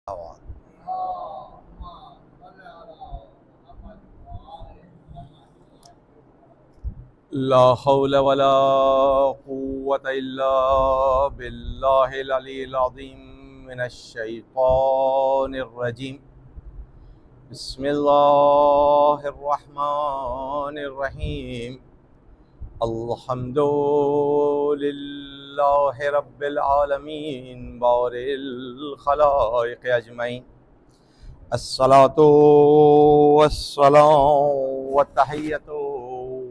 ला हौला वला कुव्वता इल्ला बिल्लाहिल अलील अज़ीम मिनश शैतानिर रजीम। बिस्मिल्लाहिर रहमानिर रहीम। अल्हम्दुलिल्लाहि रब्बिल आलमीन बारिल खलाइक़ अजमईन। अस्सलातु वस्सलामु वत्तहिय्यतु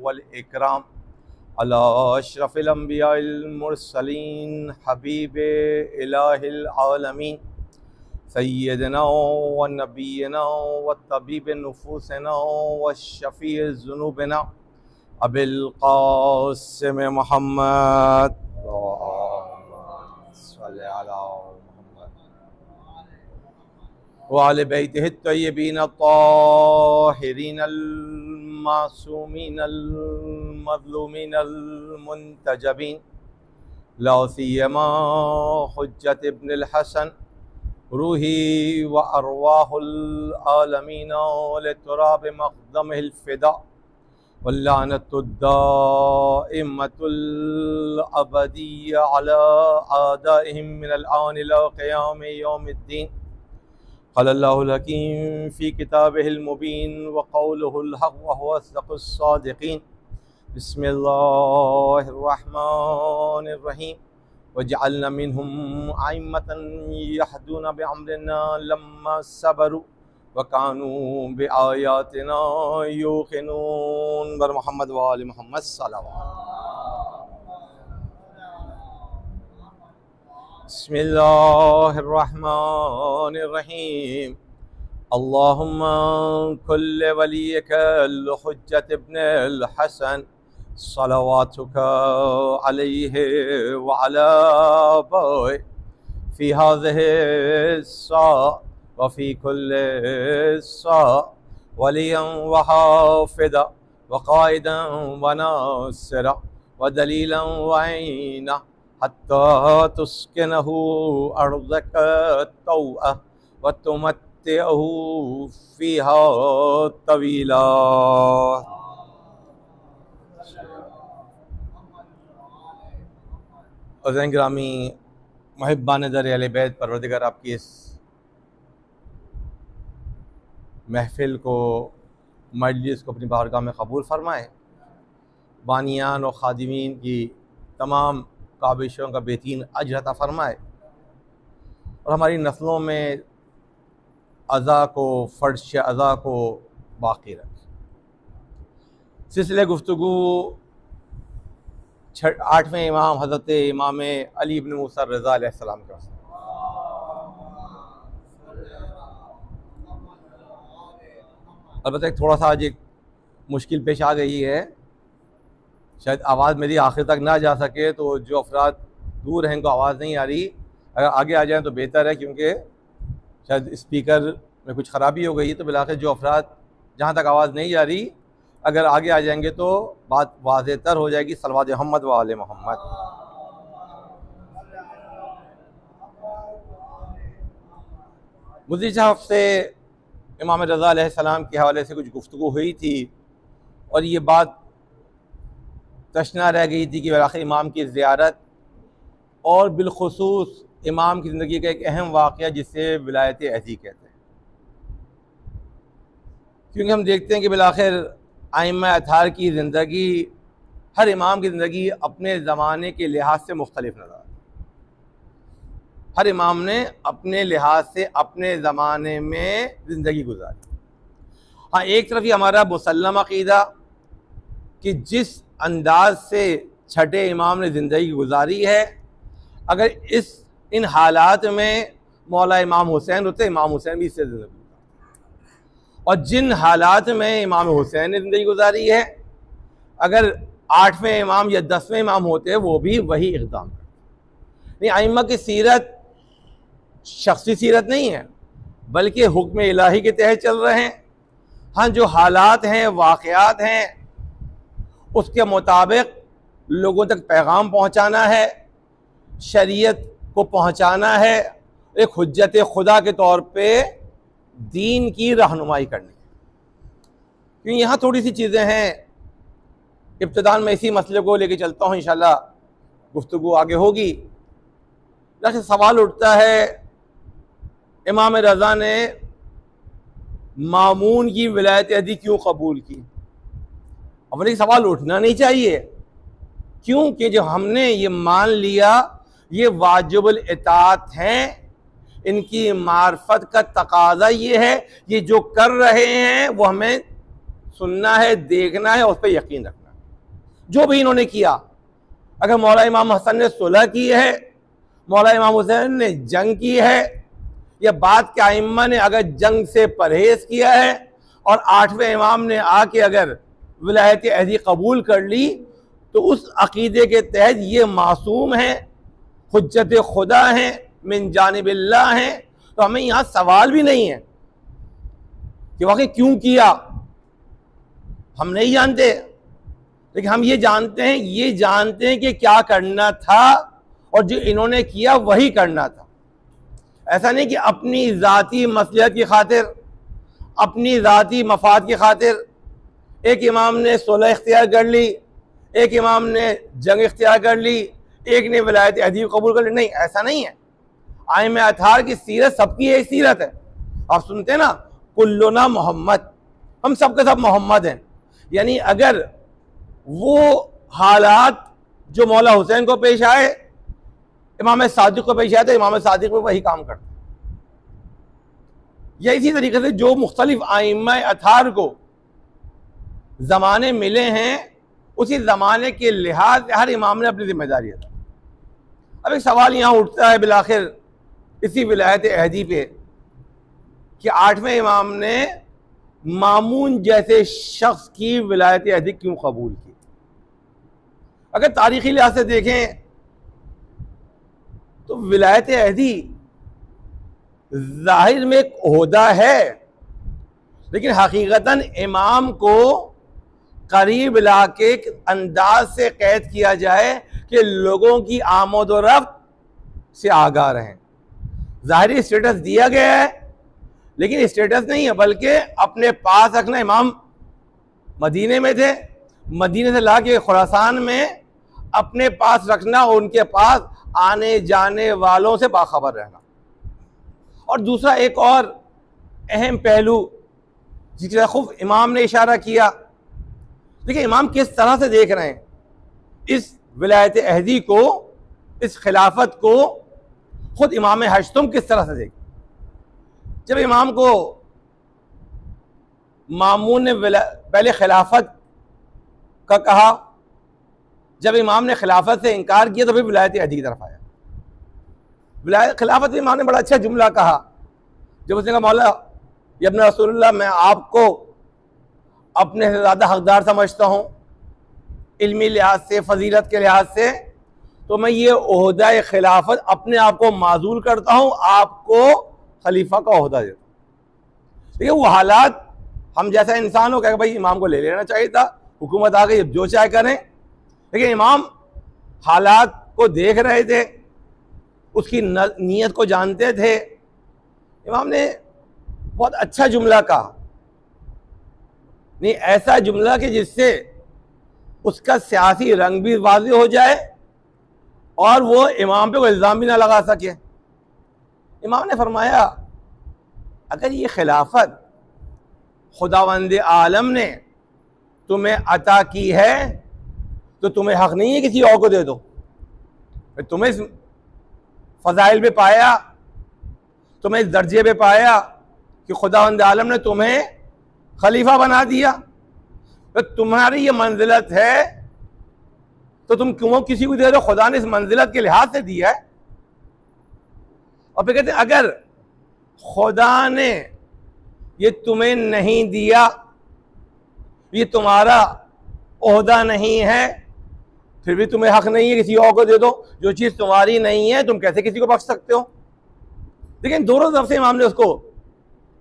वल इकराम अला अशरफिल अंबियाइल मुरसलीन हबीबे इलाहिल आलमीन सय्यदना व नबीना व तबीब नुफूसना व शफीअ ज़ुनूबना अबिल क़ासिम मुहम्मद व आले बैतिहि अत्तय्यबीन अत्ताहिरीन मासूमीन मज़लूमीन मुंतजबीन ला सियमा हुज्जत इब्नुल हसन रूही व अरवाहुल आलमीन लितुराब मक़दमिहिल फ़िदा वल्लानतुद दाइमतुल अबदिय्या अला आदाइहिम मिनल आन इला क़ियाम यौमिद्दीन। क़ालल्लाहुल हकीम फ़ी किताबिहिल मुबीन व क़ौलुहुल हक़्क़ व हुवा अस्दक़ुस सादिक़ीन। बिस्मिल्लाहिर रहमानिर रहीम। वजअलना मिनहुम अइम्मतन यहदूना बिअम्रिना लम्मा सबरू व कानू बिआयातिना यूक़िनून। बर मुहम्मद व आले मुहम्मद सल्लल्लाहु। बिस्मिल्लाहिर रहमानिर रहीम। अल्लाहुम्मा कुल्लि वलिय्यकल हुज्जत इब्नुल हसन सलवातुका अलैहि व अला आबाइहि फ़ी हाज़िहि स्सा व फ़ी कुल्लि स्सा वलिय्यन व हाफ़िज़ा व क़ाइदन व नासिरा व दलीलन व ऐना हत्ता तुस्किनहु अर्ज़क तौअ व तुमत्तिअहु फ़ीहा तवीला। अज़ीज़ गिरामी मुहिब्बान दर अहले बैत, परवरदिगार आपकी इस महफ़िल को, मजलिस को अपनी बारगाह में कबूल फ़रमाए। बानियान और ख़ादिमीन की तमाम काबिशों का बेहतरीन अजर अता फ़रमाए और हमारी नस्लों में अज़ा को, फ़र्श अज़ा को बाक़ी रखे। सिलसिले गुफ्तगू 8वें इमाम हज़रत इमाम अली इब्न मूसा रज़ा अलैहिस्सलाम के वास्ते। अलबत्ता एक थोड़ा सा आज एक मुश्किल पेश आ गई है, शायद आवाज़ मेरी आखिर तक ना जा सके, तो जो अफराद दूर हैं इनको आवाज़ नहीं आ रही, अगर आगे आ जाएं तो बेहतर है, क्योंकि शायद स्पीकर में कुछ ख़राबी हो गई है। तो बिलाखिर जो अफराद जहाँ तक आवाज़ नहीं जा रही, अगर आगे आ जाएंगे तो बात वाज़ेह तर हो जाएगी। सल्लल्लाहु मोहम्मद व आले मोहम्मद। गुज़िश्ता हफ़्ते इमाम रज़ा अलैहिस्सलाम के हवाले से कुछ गुफ्तगू हुई थी और ये बात तशना रह गई थी कि आखिर इमाम की ज़ियारत और बिलखुसूस इमाम की ज़िंदगी का एक अहम वाक़या जिसे विलायत अहदी कहते हैं, क्योंकि हम देखते हैं कि बिलाखिर आइम्मा अताहार की ज़िंदगी, हर इमाम की ज़िंदगी अपने ज़माने के लिहाज से मुख्तलिफ नज़र आती है। हर इमाम ने अपने लिहाज से अपने ज़माने में ज़िंदगी गुजारी। हाँ, एक तरफ ही हमारा मुसल्लम अक़ीदा कि जिस अंदाज से छठे इमाम ने ज़िंदगी गुजारी है, अगर इन हालात में मौला इमाम हुसैन होते, इमाम हुसैन भी इससे ज़िंदगी, और जिन हालात में इमाम हुसैन ने ज़िंदगी गुजारी है, अगर 8वें इमाम या 10वें इमाम होते वो भी वही इक़दाम करते। नहीं, आइम्मा की सीरत शख्सी सीरत नहीं है, बल्कि हुक्म इलाही के तहत चल रहे हैं। हाँ, जो हालात हैं, वाक़यात हैं, उसके मुताबिक लोगों तक पैगाम पहुँचाना है, शरीयत को पहुँचाना है एक हुज्जत खुदा के तौर पे दीन की रहनुमाई करनी। क्योंकि यहाँ थोड़ी सी चीज़ें हैं, इब्तिदान में इसी मसले को लेके चलता हूँ, इंशाल्लाह गुफ्तगू आगे होगी। जैसे सवाल उठता है इमाम रज़ा ने मामून की विलायत अहदी क्यों कबूल की। अब ये सवाल उठना नहीं चाहिए, क्योंकि जो हमने ये मान लिया ये वाजिबुल इताअत हैं, इनकी मार्फत का तकाजा ये है, ये जो कर रहे हैं वो हमें सुनना है, देखना है, उस पर यकीन रखना है। जो भी इन्होंने किया, अगर मौला इमाम हसन ने सुलह की है, मौला इमाम हुसैन ने जंग की है, या बाद के आइम्मा ने अगर जंग से परहेज किया है और 8वें इमाम ने आके अगर विलायत अहदी कबूल कर ली, तो उस अकीदे के तहत ये मासूम हैं, हुज्जत खुदा हैं, मिन जानिबिल्लाह हैं। तो हमें यहाँ सवाल भी नहीं है कि वाकई क्यों किया, हम नहीं जानते, लेकिन हम ये जानते हैं कि क्या करना था और जो इन्होंने किया वही करना था। ऐसा नहीं कि अपनी ज़ाती मसलहत की खातिर, अपनी ज़ाती मफाद की खातिर एक इमाम ने सुलह इख्तियार कर ली, एक इमाम ने जंग इख्तियार कर ली, एक ने विलायत अहदी कबूल कर ली। नहीं, ऐसा नहीं है। आइम अताहार की सीरत सबकी एक सीरत है। आप सुनते हैं ना, कुल्लुना मोहम्मद, हम सब के सब मोहम्मद हैं। यानी अगर वो हालात जो मौला हुसैन को पेश आए, इमाम सादिक को पेश आए, तो इमाम सादिक में वही काम करते। या इसी तरीके से जो मुख्तलिफ आइम्मा अताहार को ज़माने मिले हैं, उसी ज़माने के लिहाज से हर इमाम ने अपनी जिम्मेदारी अदा। अब एक सवाल यहाँ उठता है बिलाखिर इसी विलायत अहदी पे कि 8वें इमाम ने मामून जैसे शख्स की विलायत अहदी क्यों कबूल की। अगर तारीखी लिहाज से देखें तो विलायत अहदी जाहिर में एक ओहदा है, लेकिन हकीकतन इमाम को करीब लाके अंदाज से कैद किया जाए कि लोगों की आमद व रफ्त से आगाह रहें। ज़ाहिरी स्टेटस दिया गया है, लेकिन स्टेटस नहीं है, बल्कि अपने पास रखना। इमाम मदीने में थे, मदीने से ला के खुरासान में अपने पास रखना और उनके पास आने जाने वालों से बाखबर रहना। और दूसरा एक और अहम पहलू जिसकी तरफ खूब इमाम ने इशारा किया, देखिए इमाम किस तरह से देख रहे हैं इस विलायत अहदी को, इस खिलाफत को। खुद इमाम हश्तम किस तरह से देख, जब इमाम को मामून ने पहले खिलाफत का कहा, जब इमाम ने खिलाफत से इनकार किया तो फिर विलायत अहदी की तरफ आया। विलायत खिलाफत में इमाम ने बड़ा अच्छा जुमला कहा, जब उसने कहा मौला इब्न रसूलुल्लाह, मैं आपको अपने से ज़्यादा हकदार समझता हूँ इल्मी लिहाज से, फजीलत के लिहाज से, तो मैं ये ओहदा खिलाफत अपने आप को माजूल करता हूँ, आपको खलीफा का ओहदा देता हूँ। देखिए वो हालात, हम जैसा इंसान हो कहेगा भाई इमाम को ले लेना चाहिए था, हुकूमत आ गई अब जो चाहे करें, लेकिन इमाम हालात को देख रहे थे, उसकी नीयत को जानते थे। इमाम ने बहुत अच्छा जुमला कहा, नहीं ऐसा जुमला कि जिससे उसका सियासी रंग भी वाज़ेह हो जाए और वो इमाम पे कोई इल्ज़ाम भी ना लगा सके। इमाम ने फरमाया, अगर ये खिलाफत खुदावंद आलम ने तुम्हें अता की है तो तुम्हें हक़ नहीं है किसी और को दे दो। तुम्हें इस फ़ज़ाइल पे पाया, तुम्हें इस दर्जे पे पाया कि खुदावंद आलम ने तुम्हें खलीफा बना दिया, तो तुम्हारी ये मंजिलत है तो तुम क्यों किसी को दे दो। खुदा ने इस मंजिलत के लिहाज से दिया है। और फिर कहते हैं अगर खुदा ने ये तुम्हें नहीं दिया, ये तुम्हारा ओहदा नहीं है, फिर भी तुम्हें हक नहीं है किसी और को दे दो। जो चीज़ तुम्हारी नहीं है तुम कैसे किसी को बख्श सकते हो। लेकिन दोनों तरफ से इमाम ने उसको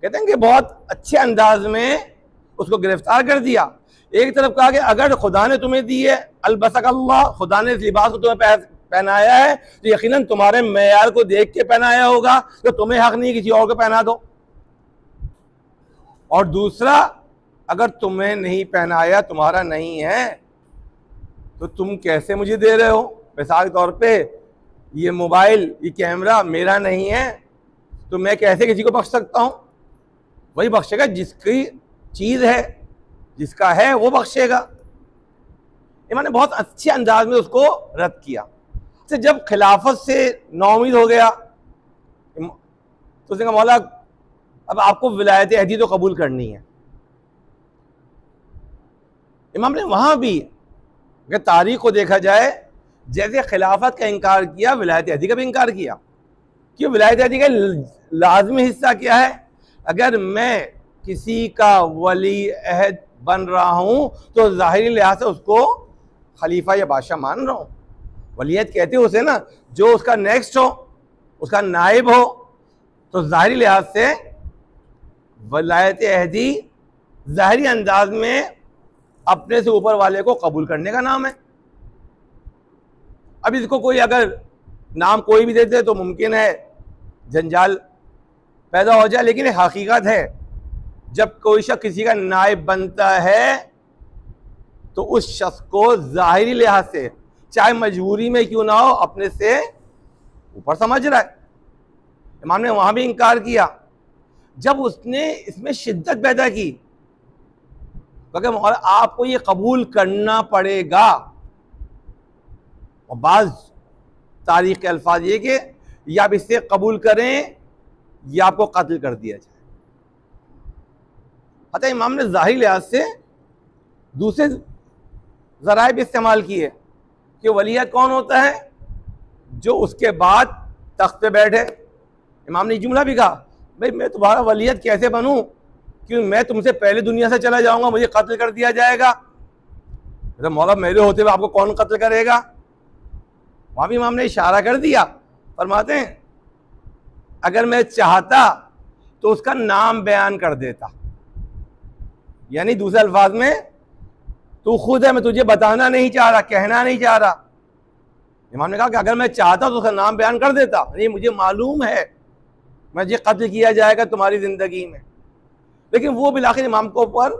कहते हैं कि बहुत अच्छे अंदाज में उसको गिरफ्तार कर दिया। एक तरफ कहा कि अगर खुदा ने तुम्हें दी है, अलबसक अल्लाह, खुदा ने इस लिबास को तुम्हें पहनाया है तो यकीनन तुम्हारे मेयार को देख के पहनाया होगा, तो तुम्हें हक नहीं किसी और को पहना दो। और दूसरा, अगर तुम्हें नहीं पहनाया, तुम्हारा नहीं है, तो तुम कैसे मुझे दे रहे हो? मिसाल के तौर पे ये मोबाइल, ये कैमरा मेरा नहीं है, तो मैं कैसे किसी को बख्श सकता हूं? वही बख्शेगा जिसकी चीज है, जिसका है वो बख्शेगा। इमाम ने बहुत अच्छे अंदाज में उसको रद्द किया। तो जब खिलाफत से नाउमीद हो गया तो उसने कहा मौला अब आपको विलायत अहदी तो कबूल करनी है। इमाम ने वहां भी अगर तारीख को देखा जाए, जैसे खिलाफत का इनकार किया, विलायत अहदी का भी इनकार किया। क्यों? विलायत अहदी का लाजमी हिस्सा क्या है? अगर मैं किसी का वली अहद बन रहा हूं तो ज़ाहिरी लिहाज से उसको खलीफा या बादशाह मान रहा हूं। वलीयत कहते हो उसे ना, जो उसका नेक्स्ट हो, उसका नायब हो, तो ज़ाहिरी लिहाज से वलायत अहदी ज़ाहिरी अंदाज में अपने से ऊपर वाले को कबूल करने का नाम है। अब इसको कोई अगर नाम कोई भी देते तो मुमकिन है जंजाल पैदा हो जाए, लेकिन एक हकीकत है, जब कोई शख्स किसी का नायब बनता है तो उस शख्स को ज़ाहिरी लिहाज से, चाहे मजबूरी में क्यों ना हो, अपने से ऊपर समझ रहा है। इमाम ने वहां भी इनकार किया। जब उसने इसमें शिद्दत पैदा की, क्योंकि मौला आपको ये कबूल करना पड़ेगा, और बाज़ तारीख के अल्फाज ये कि या आप इससे कबूल करें या आपको कत्ल कर दिया जाए। अतः इमाम ने ज़ाहिर लिहाज से दूसरे ज़राए भी इस्तेमाल किए कि वलीयत कौन होता है? जो उसके बाद तख्त पे बैठे। इमाम ने जुमला भी कहा, भाई मैं तुम्हारा वलीयत कैसे बनूं, क्यों मैं तुमसे पहले दुनिया से चला जाऊंगा, मुझे कत्ल कर दिया जाएगा। तो मौला मेरे होते हुए आपको कौन कत्ल करेगा? वहां भी इमाम ने इशारा कर दिया। फरमाते हैं अगर मैं चाहता तो उसका नाम बयान कर देता, यानी दूसरे अल्फाज में तू खुद है, मैं तुझे बताना नहीं चाह रहा, कहना नहीं चाह रहा। इमाम ने कहा कि अगर मैं चाहता तो उसका नाम बयान कर देता, नहीं मुझे मालूम है मुझे कत्ल किया जाएगा तुम्हारी जिंदगी में, लेकिन वो बिलाखिर इमाम को ऊपर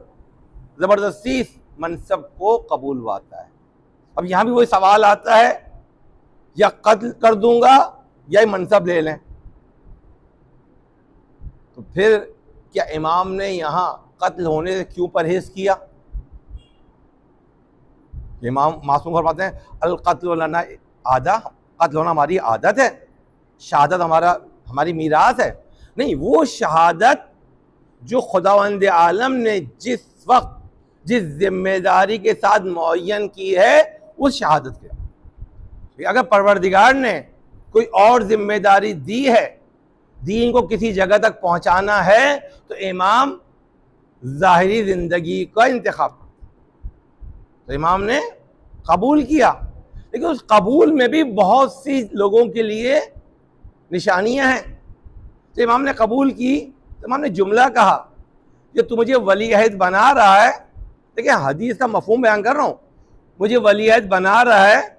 जबरदस्ती मनसब को कबूलवाता है। अब यहां भी वही सवाल आता है, या कत्ल कर दूंगा या मनसब ले लें। तो फिर क्या इमाम ने यहां कत्ल होने से क्यों परहेज किया? इमाम मासूम फरमाते हैं अल कत्ल लना आदा, कत्ल होना हमारी आदत है, शहादत हमारी मीरास है। नहीं, वो शहादत जो खुदावंद आलम ने जिस वक्त जिस जिम्मेदारी के साथ मुअय्यन की है, उस शहादत के। अगर परवरदिगार ने कोई और जिम्मेदारी दी है, दीन को किसी जगह तक पहुंचाना है, तो इमाम ज़ाहिरी ज़िंदगी का इंतखाब, तो इमाम ने कबूल किया। लेकिन उस कबूल में भी बहुत सी लोगों के लिए निशानियां हैं। तो इमाम ने कबूल की, तो इमाम ने जुमला कहा कि तू मुझे वली अहद बना रहा है, देखिए हदीस का मफहूम बयान कर रहा हूँ, मुझे वली अहद बना रहा है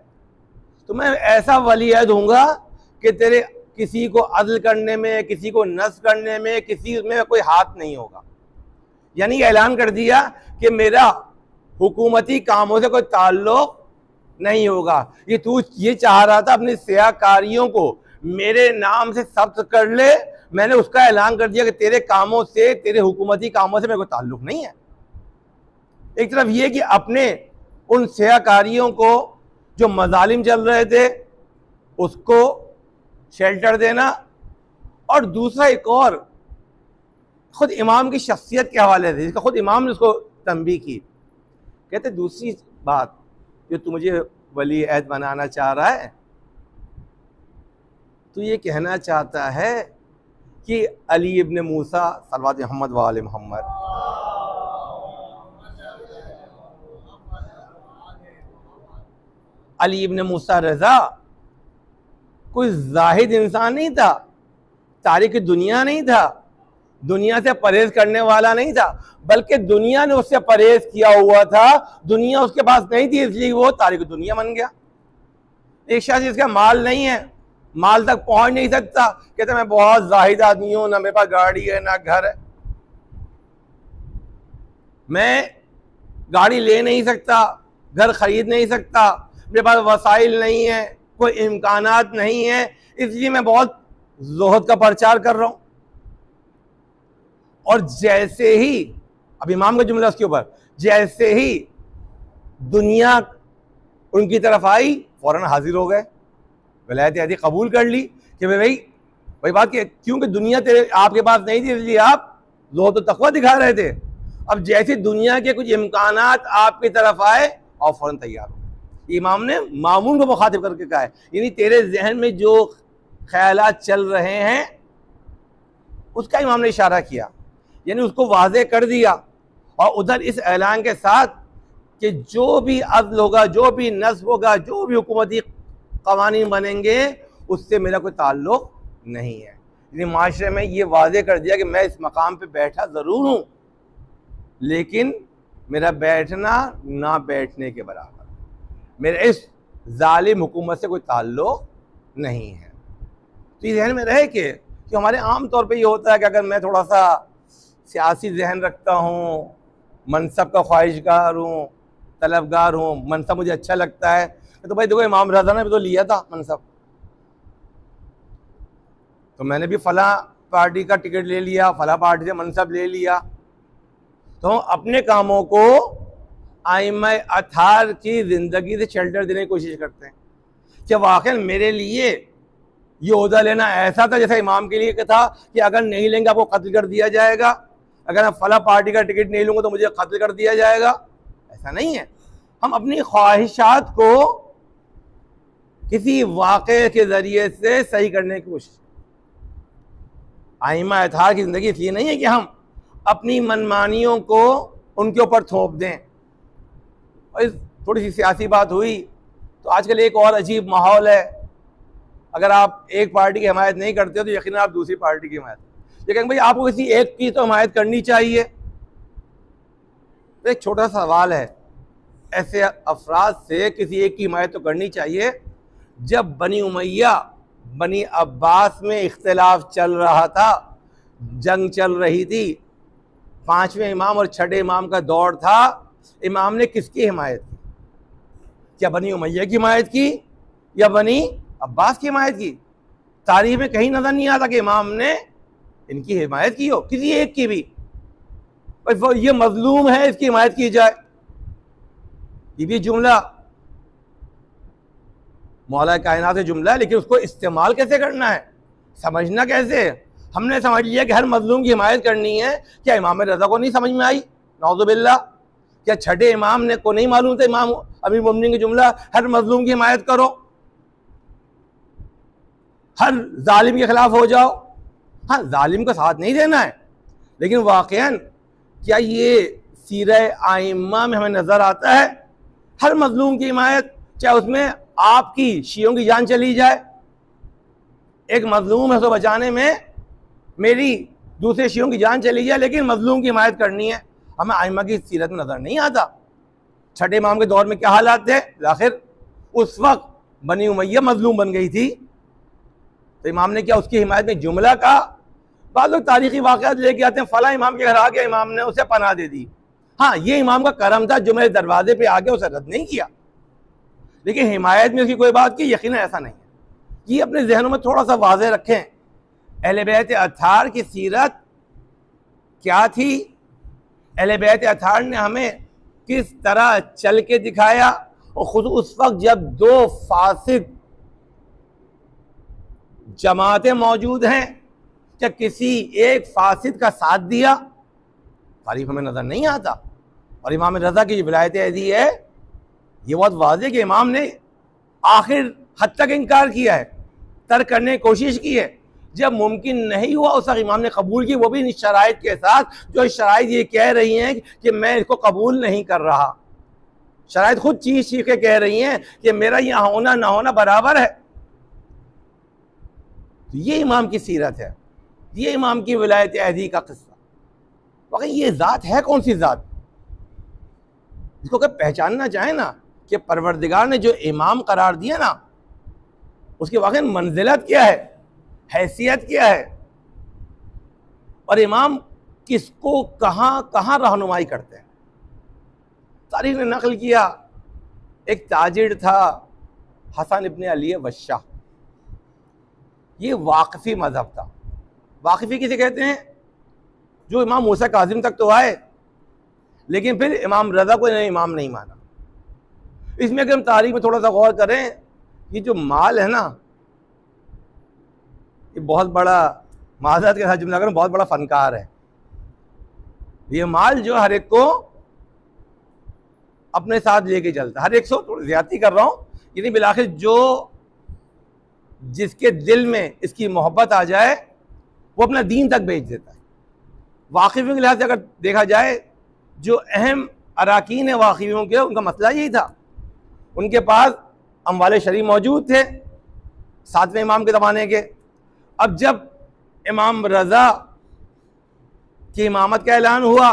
तो मैं ऐसा वली अहद हूँगा कि तेरे किसी को अदल करने में, किसी को नस्ख करने में, किसी में कोई हाथ नहीं होगा। यानी ऐलान कर दिया कि मेरा हुकूमती कामों से कोई ताल्लुक नहीं होगा। ये तू ये चाह रहा था अपनी सियाकारियों को मेरे नाम से सब्त कर ले, मैंने उसका ऐलान कर दिया कि तेरे कामों से, तेरे हुकूमती कामों से मेरे को ताल्लुक नहीं है। एक तरफ ये कि अपने उन सियाकारियों को जो मजालिम चल रहे थे उसको शेल्टर देना, और दूसरा एक और खुद इमाम की शख्सियत के हवाले से, जिसका खुद इमाम ने उसको तंबीह की। कहते दूसरी बात, जो तू मुझे वली अहद बनाना चाह रहा है, तू ये कहना चाहता है कि अली इब्न मूसा सल्लल्लाहु मोहम्मद व आले मोहम्मद, अली इब्न मूसा रज़ा कोई जाहिद इंसान नहीं था, तारीख दुनिया नहीं था, दुनिया से परहेज करने वाला नहीं था, बल्कि दुनिया ने उससे परहेज किया हुआ था। दुनिया उसके पास नहीं थी, इसलिए वो तारीख दुनिया बन गया। एक शख्स जिसका माल नहीं है, माल तक पहुंच नहीं सकता, कहते मैं बहुत जाहिद आदमी हूं, ना मेरे पास गाड़ी है ना घर है, मैं गाड़ी ले नहीं सकता, घर खरीद नहीं सकता, मेरे पास वसाइल नहीं है, कोई इम्कानात नहीं है, इसलिए मैं बहुत ज़ुहद का प्रचार कर रहा हूं। और जैसे ही, अब इमाम का जुमला उसके ऊपर, जैसे ही दुनिया उनकी तरफ आई फौरन हाजिर हो गए, वलायत अहदी कबूल कर ली कि भाई बात कि क्योंकि दुनिया तेरे आपके पास नहीं थी इसलिए आप ज़ुहद और तक़वा दिखा रहे थे। अब जैसे दुनिया के कुछ इम्कानात आपकी तरफ आए और फौरन तैयार हो गए। इमाम ने मामून को मुखातिब करके कहा है, यानी तेरे जहन में जो ख्यालात चल रहे हैं उसका इमाम ने इशारा किया, यानी उसको वाज़े कर दिया। और उधर इस ऐलान के साथ कि जो भी अदल होगा, जो भी नस्ब होगा, जो भी हुकूमती कवानीन बनेंगे उससे मेरा कोई ताल्लुक़ नहीं है। यानी माशरे में ये वाज़े कर दिया कि मैं इस मकाम पे बैठा ज़रूर हूँ, लेकिन मेरा बैठना ना बैठने के बराबर, मेरे इस जालिम हुकूमत से कोई ताल्लुक़ नहीं है। तो ये जहन में रहे कि हमारे आम तौर पे ये होता है कि अगर मैं थोड़ा सा सियासी जहन रखता हूँ, मनसब का ख्वाहिशगार हूँ, तलबगार हूँ, मनसब मुझे अच्छा लगता है, तो भाई देखो इमाम रज़ा ने भी तो लिया था मनसब, तो मैंने भी फला पार्टी का टिकट ले लिया, फला पार्टी से मनसब ले लिया। तो हम अपने कामों को आइम्मा अथार की ज़िंदगी से शेल्टर देने की कोशिश करते हैं कि वाकई मेरे लिए ये ओहदा लेना ऐसा था जैसा इमाम के लिए था कि अगर नहीं लेंगे आपको कत्ल कर दिया जाएगा, अगर मैं फला पार्टी का टिकट नहीं लूँगा तो मुझे कत्ल कर दिया जाएगा। ऐसा नहीं है। हम अपनी ख्वाहिशात को किसी वाक़े के ज़रिए से सही करने की कोशिश। आइम्मा अथार की ज़िंदगी इसलिए नहीं है कि हम अपनी मनमानियों को उनके ऊपर थोप दें। और थोड़ी सी सियासी बात हुई तो आजकल एक और अजीब माहौल है, अगर आप एक पार्टी की हिमायत नहीं करते हो तो यकीनन आप दूसरी पार्टी की हिमायत, लेकिन भाई आपको किसी एक की तो हिमायत करनी चाहिए। तो एक छोटा सा सवाल है, ऐसे अफराद से किसी एक की हिमायत तो करनी चाहिए। जब बनी उमैया बनी अब्बास में इख्तिलाफ चल रहा था, जंग चल रही थी, 5वें इमाम और 6ठे इमाम का दौर था, इमाम ने किसकी हिमायत की? क्या बनी उमैया की हिमायत की या बनी अब्बास की हिमायत की? तारीख में कहीं नजर नहीं आता कि इमाम ने इनकी हिमायत की हो, किसी एक की भी। ये मजलूम है इसकी हिमायत की जाए, ये भी जुमला मौला कायनात जुमला है, लेकिन उसको इस्तेमाल कैसे करना है, समझना कैसे है। हमने समझ लिया कि हर मजलूम की हिमायत करनी है। क्या इमाम रज़ा को नहीं समझ में आई? नौज़ुबिल्लाह। क्या 6ठे इमाम ने को नहीं मालूम था इमाम अमीर मोमिनीन की जुमला हर मजलूम की हिमायत करो, हर जालिम के खिलाफ हो जाओ? हाँ, जालिम का साथ नहीं देना है, लेकिन वाक़ईन क्या ये सीरह आइम्मा में हमें नज़र आता है हर मजलूम की हिमायत, चाहे उसमें आपकी शियों की जान चली जाए? एक मजलूम है उसको बचाने में मेरी दूसरे शियों की जान चली जाए, लेकिन मजलूम की हिमायत करनी है। हमें आइम्मा की सीरत में नज़र नहीं आता। 6ठे इमाम के दौर में क्या हालात थे? आखिर उस वक्त बनी उमैया मजलूम बन गई थी, तो इमाम ने क्या उसकी हिमायत में जुमला कहा? बाद लोग तारीखी वाक़यात लेके आते हैं, फला इमाम के घर आ गया, इमाम ने उसे पनाह दे दी। हाँ, ये इमाम का करम था जो मेरे दरवाजे पे आके उसे रद्द नहीं किया, लेकिन हिमायत में उसकी कोई बात की यकीनन ऐसा नहीं है। ये अपने जहनों में थोड़ा सा वाज़े रखें, अहले बैत अथार की सीरत क्या थी, अहले बैत अथार ने हमें किस तरह चल के दिखाया, और खुद उस वक्त जब दो फासिद जमातें मौजूद हैं, क्या किसी एक फासिद का साथ दिया? तारीफ हमें नज़र नहीं आता। और इमाम रज़ा की जो विलायत अहदी है ये बहुत वाज़ेह कि इमाम ने आखिर हद तक इनकार किया है, तर्क करने की कोशिश की है। जब मुमकिन नहीं हुआ उस वक्त इमाम ने कबूल की, वो भी इन शराइत के साथ जो शराइत ये कह रही हैं कि मैं इसको कबूल नहीं कर रहा। शराइत खुद चीख चीख के कह रही हैं कि मेरा यहाँ होना ना होना बराबर है। तो ये इमाम की सीरत है, ये इमाम की विलायत अहदी का किस्सा। वाकई ये ज़ात है कौन सी ज़ात, इसको अगर पहचानना चाहे ना कि परवरदिगार ने जो इमाम करार दिया ना, उसकी वाकई मंजिलत क्या है, हैसियत क्या है, और इमाम किसको कहाँ कहाँ रहनुमाई करते हैं। तारीख ने नकल किया, एक ताजिर था हसन इब्ने अली वश्शा, ये वाक़फ़ी मज़हब था। वाक़फ़ी किसे कहते हैं? जो इमाम मूसा काज़िम तक तो आए लेकिन फिर इमाम रज़ा को इमाम नहीं माना। इसमें अगर हम तारीख में थोड़ा सा गौर करें, ये जो माल है ना, ये बहुत बड़ा, माज़रत के साथ जुमला करूं, बहुत बड़ा फनकार है। ये माल जो हर एक को अपने साथ लेके चलता, हर एक से थोड़ी ज़्यादती कर रहा हूँ, यानी बिलाखिर जो जिसके दिल में इसकी मोहब्बत आ जाए वो अपना दीन तक बेच देता है। वाक़िफ़ियों के लिहाज से अगर देखा जाए, जो अहम अराकीन है वाक़िफ़ियों के, उनका मसला यही था, उनके पास अम्वाल शरीफ मौजूद थे 7वें इमाम के ज़माने के। अब जब इमाम रज़ा की इमामत का ऐलान हुआ,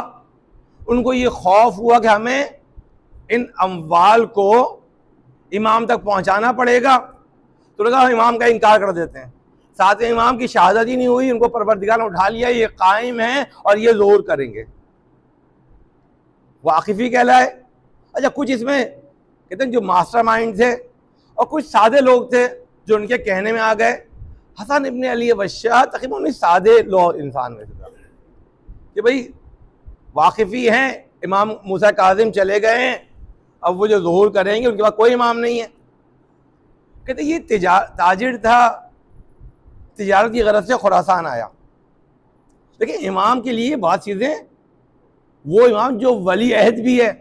उनको ये खौफ हुआ कि हमें इन अम्वाल को इमाम तक पहुंचाना पड़ेगा, तो लगा इमाम का इनकार कर देते हैं। 7वें इमाम की शहादत ही नहीं हुई, उनको परवरदिगार ने उठा लिया, ये कायम है और ये जोर करेंगे, वाक़िफ़ी कहलाए। अच्छा, कुछ इसमें कहते हैं जो मास्टर माइंड थे और कुछ सादे लोग थे जो उनके कहने में आ गए। हसन इब्ने अली वश्शा तकरीबन सादे लोग इंसान में था कि भाई वाक़िफ़ी हैं, इमाम मूसा काज़िम चले गए हैं, अब वो जो ज़ुहूर करेंगे उनके पास कोई इमाम नहीं है। कहते ये ताजिर था, तिजारत की गरज से खुरासान आया। लेकिन इमाम के लिए बहुत चीज़ें, वो इमाम जो वली अहद भी है,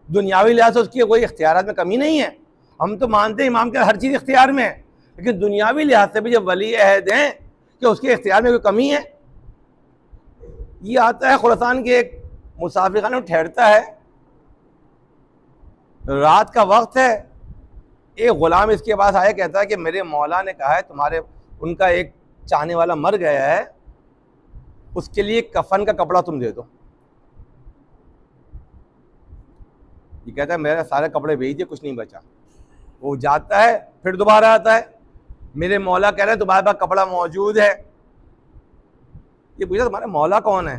दुनियावी लिहाज से उसकी कोई इख्तियारात में कमी नहीं है। हम तो मानते हैं इमाम के हर चीज़ इख्तियार में है, लेकिन दुनियावी लिहाज से भी जब वली अहद हैं कि उसके इख्तियार में कोई कमी है। ये आता है खुरासान के एक मुसाफिर खाने में ठहरता है, रात का वक्त है, एक ग़ुलाम इसके पास आया, कहता है कि मेरे मौला ने कहा है तुम्हारे, उनका एक चाहने वाला मर गया है, उसके लिए कफन का कपड़ा तुम दे दो। ये कहता है मेरे सारे कपड़े भेज दिए, कुछ नहीं बचा। वो जाता है, फिर दोबारा आता है, मेरे मौला कह रहे हैं तुम्हारे पास कपड़ा मौजूद है। ये पूछा तुम्हारे मौला कौन है?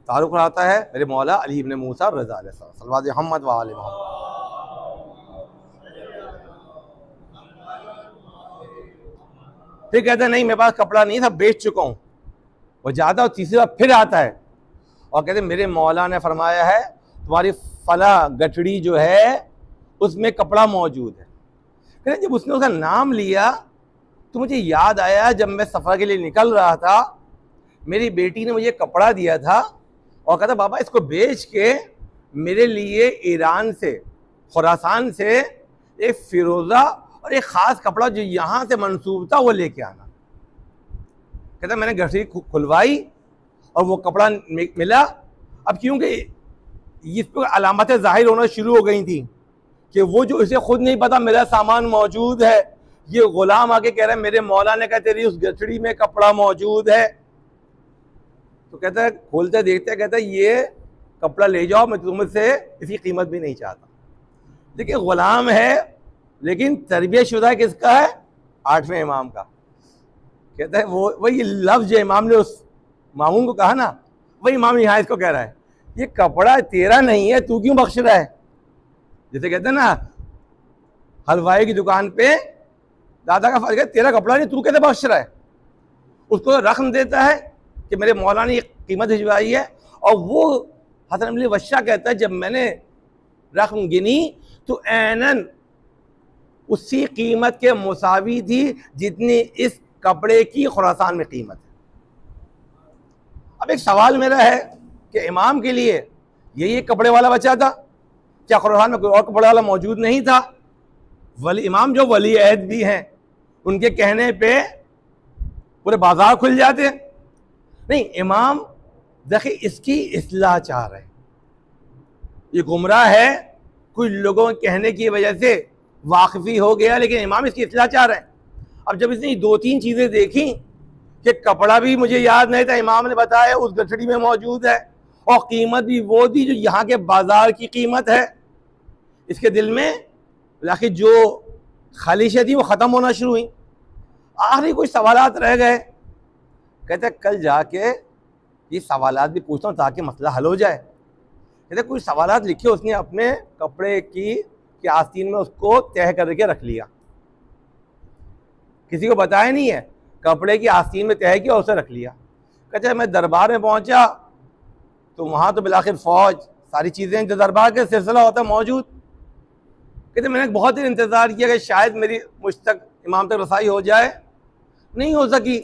तारुख आता है, मेरे मौला अली इब्ने मूसा रज़ा सल्लल्लाहु मोहम्मद व आले मोहम्मद। फिर कहता है नहीं मेरे पास कपड़ा नहीं था, बेच चुका हूँ। वो जाता है और तीसरी बार फिर आता है और कहते हैं मेरे मौला ने फरमाया है तुम्हारी फला गठड़ी जो है उसमें कपड़ा मौजूद है। फिर जब उसने उसका नाम लिया तो मुझे याद आया, जब मैं सफ़र के लिए निकल रहा था मेरी बेटी ने मुझे कपड़ा दिया था और कहता बाबा इसको बेच के मेरे लिए ईरान से, खुरासान से एक फिरोज़ा और एक ख़ास कपड़ा जो यहाँ से मंसूब था वो लेके आना। कहता मैंने गठरी खुलवाई और वो कपड़ा मिला। अब क्योंकि इस पर अलामतें ज़ाहिर होना शुरू हो गई थी कि वो जो इसे खुद नहीं पता मेरा सामान मौजूद है, ये ग़ुलाम आके कह रहा है मेरे मौला ने कहा तेरी उस गठड़ी में कपड़ा मौजूद है। तो कहता है खोलते देखते, कहता है ये कपड़ा ले जाओ, मैं तुमसे इसकी कीमत भी नहीं चाहता। देखिए ग़ुलाम है लेकिन तरबियत शुदा किसका है? 8वें इमाम का। कहता है वो वही लफ्ज़ जो इमाम ने उस मामूम को कहा ना, वही इमाम यहाँ इसको कह रहा है ये कपड़ा तेरा नहीं है, तू क्यों बख्श रहा है? जैसे कहते हैं ना हलवाई की दुकान पे दादा का फर्ज है, तेरा कपड़ा नहीं, तू कैसे बख्श रहा है? उसको रकम देता है कि मेरे मौला ने ये कीमत भिजवाई है, और वो हसन इब्ने वश्शा कहता है जब मैंने रकम गिनी तो ऐनन उसी कीमत के मुसावी थी जितनी इस कपड़े की खुरासान में कीमत है। अब एक सवाल मेरा है कि इमाम के लिए यही एक कपड़े वाला बचा था, क्या खुरासान में कोई और कपड़े वाला मौजूद नहीं था? वली इमाम जो वली अहद भी हैं उनके कहने पे पूरे बाजार खुल जाते हैं। नहीं, इमाम देखिए इसकी इस्लाह चाह रहे हैं, ये गुमराह है, कुछ लोगों के कहने की वजह से वाकफी हो गया, लेकिन इमाम इसकी इस्लाह चाह रहे हैं। अब जब इसने 2-3 चीज़ें देखी कि कपड़ा भी मुझे याद नहीं था, इमाम ने बताया उस गठड़ी में मौजूद है, और कीमत भी वो थी जो यहाँ के बाजार की कीमत है, इसके दिल में आखिर जो खालिशें थी वो ख़त्म होना शुरू हुई। आखिरी कुछ सवालात रह गए। कहते कल जाके ये सवालात भी पूछता हूँ ताकि मसला हल हो जाए। कहते कुछ सवालात लिखे उसने अपने कपड़े की आस्तीन में उसको तह करके रख लिया, किसी को बताया नहीं है, कपड़े की आस्तीन में तह किया और उसे रख लिया। कहते मैं दरबार में पहुंचा तो वहाँ तो बिलाखिर फ़ौज सारी चीज़ें जो दरबार के सिलसिला होता है मौजूद। कहते मैंने बहुत देर इंतज़ार किया कि शायद मुझ तक इमाम तक रसाई हो जाए, नहीं हो सकी।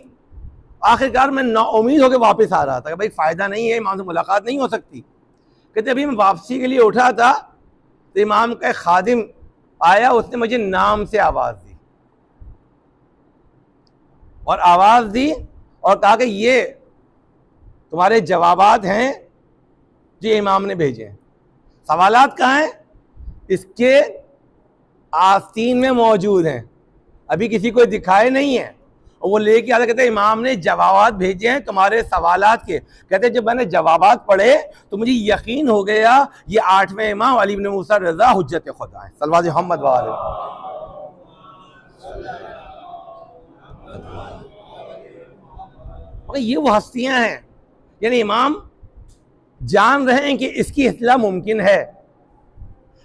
आखिरकार मैं नाउमीद होकर वापस आ रहा था कि भाई फ़ायदा नहीं है, इमाम से मुलाकात नहीं हो सकती। कहते अभी मैं वापसी के लिए उठा था तो इमाम का एक खादिम आया, उसने मुझे नाम से आवाज़ दी और कहा कि ये तुम्हारे जवाबात हैं जो इमाम ने भेजे हैं। सवालात कहाँ हैं? इसके आस्तीन में मौजूद हैं, अभी किसी को दिखाए नहीं है। और वो लेके आता, कहते इमाम ने जवाबात भेजे हैं तुम्हारे सवालात के। कहते जब मैंने जवाबात पढ़े तो मुझे यकीन हो गया ये 8वें इमाम अली इब्न मूसा रज़ा हुज्जत खुदा है। सल्लल्लाहु अलैहि मोहम्मद वाले। ये वो हस्तियां हैं, यानी इमाम जान रहे हैं कि इसकी इस्लाह मुमकिन है।